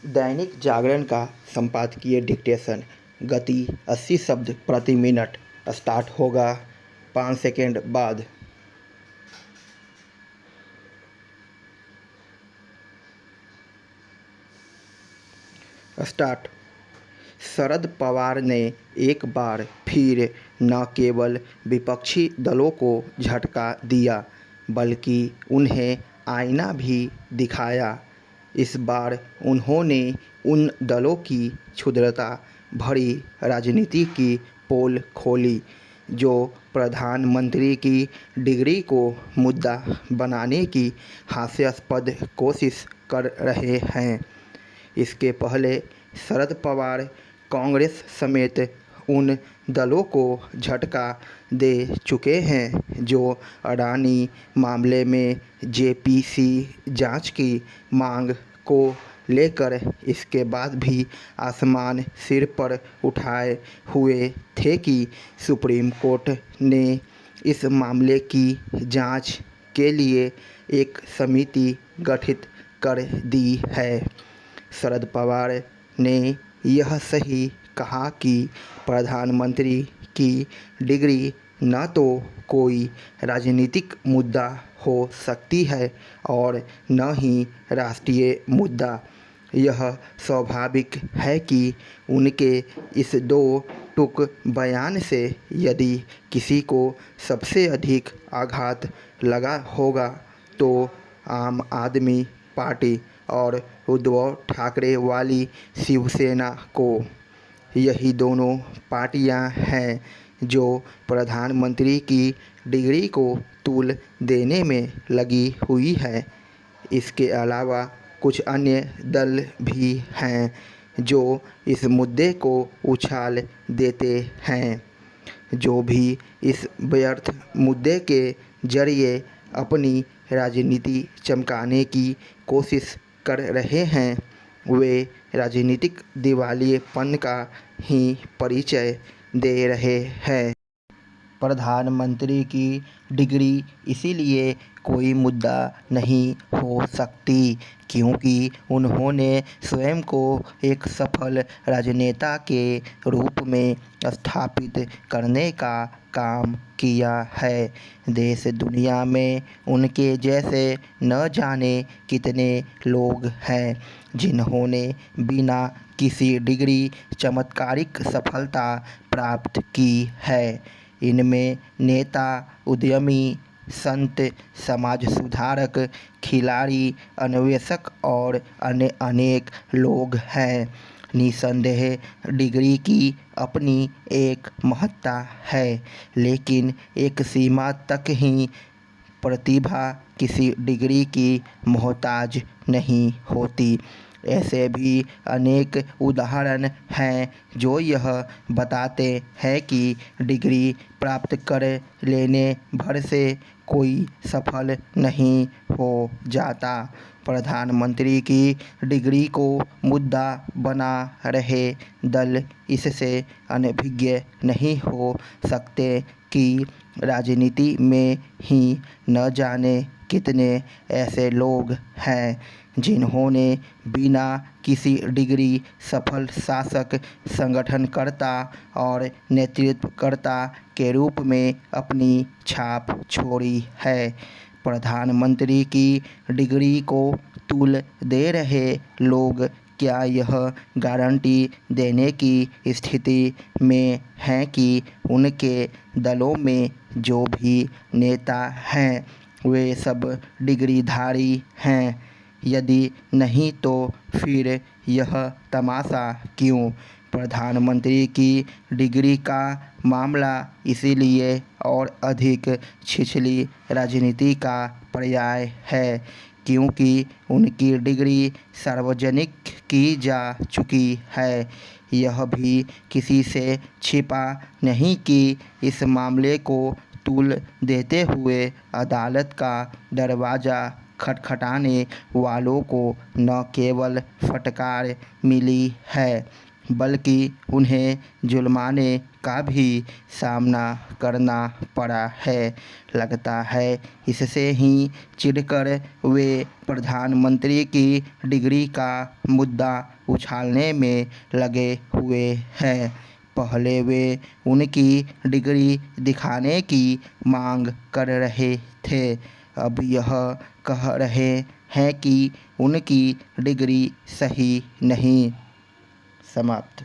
दैनिक जागरण का संपादकीय डिक्टेशन। गति 80 शब्द प्रति मिनट। स्टार्ट होगा 5 सेकेंड बाद। स्टार्ट। शरद पवार ने एक बार फिर न केवल विपक्षी दलों को झटका दिया बल्कि उन्हें आईना भी दिखाया। इस बार उन्होंने उन दलों की क्षुद्रता भरी राजनीति की पोल खोली जो प्रधानमंत्री की डिग्री को मुद्दा बनाने की हास्यास्पद कोशिश कर रहे हैं। इसके पहले शरद पवार कांग्रेस समेत उन दलों को झटका दे चुके हैं जो अडानी मामले में जेपीसी जांच की मांग को लेकर इसके बाद भी आसमान सिर पर उठाए हुए थे कि सुप्रीम कोर्ट ने इस मामले की जांच के लिए एक समिति गठित कर दी है। शरद पवार ने यह सही कहा कि प्रधानमंत्री की डिग्री न तो कोई राजनीतिक मुद्दा हो सकती है और न ही राष्ट्रीय मुद्दा। यह स्वाभाविक है कि उनके इस दो टूक बयान से यदि किसी को सबसे अधिक आघात लगा होगा तो आम आदमी पार्टी और उद्धव ठाकरे वाली शिवसेना को। यही दोनों पार्टियां हैं जो प्रधानमंत्री की डिग्री को तूल देने में लगी हुई है। इसके अलावा कुछ अन्य दल भी हैं जो इस मुद्दे को उछाल देते हैं, जो भी इस व्यर्थ मुद्दे के जरिए अपनी राजनीति चमकाने की कोशिश कर रहे हैं। वे राजनीतिक दिवालियेपन का ही परिचय दे रहे हैं। प्रधानमंत्री की डिग्री इसीलिए कोई मुद्दा नहीं हो सकती क्योंकि उन्होंने स्वयं को एक सफल राजनेता के रूप में स्थापित करने का काम किया है। देश दुनिया में उनके जैसे न जाने कितने लोग हैं जिन्होंने बिना किसी डिग्री चमत्कारिक सफलता प्राप्त की है। इनमें नेता, उद्यमी, संत, समाज सुधारक, खिलाड़ी, अन्वेषक और अन्य अनेक लोग हैं। निसंदेह डिग्री की अपनी एक महत्ता है, लेकिन एक सीमा तक ही। प्रतिभा किसी डिग्री की मोहताज नहीं होती। ऐसे भी अनेक उदाहरण हैं जो यह बताते हैं कि डिग्री प्राप्त कर लेने भर से कोई सफल नहीं हो जाता। प्रधानमंत्री की डिग्री को मुद्दा बना रहे दल इससे अनभिज्ञ नहीं हो सकते कि राजनीति में ही न जाने कितने ऐसे लोग हैं जिन्होंने बिना किसी डिग्री सफल शासक, संगठनकर्ता और नेतृत्वकर्ता के रूप में अपनी छाप छोड़ी है। प्रधानमंत्री की डिग्री को तूल दे रहे लोग क्या यह गारंटी देने की स्थिति में हैं कि उनके दलों में जो भी नेता हैं वे सब डिग्रीधारी हैं? यदि नहीं तो फिर यह तमाशा क्यों? प्रधानमंत्री की डिग्री का मामला इसीलिए और अधिक छिछली राजनीति का पर्याय है क्योंकि उनकी डिग्री सार्वजनिक की जा चुकी है। यह भी किसी से छिपा नहीं कि इस मामले को तूल देते हुए अदालत का दरवाज़ा खटखटाने वालों को न केवल फटकार मिली है बल्कि उन्हें जुर्माने का भी सामना करना पड़ा है। लगता है इससे ही चिढ़कर वे प्रधानमंत्री की डिग्री का मुद्दा उछालने में लगे हुए हैं। पहले वे उनकी डिग्री दिखाने की मांग कर रहे थे, अब यह कह रहे हैं कि उनकी डिग्री सही नहीं। समाप्त।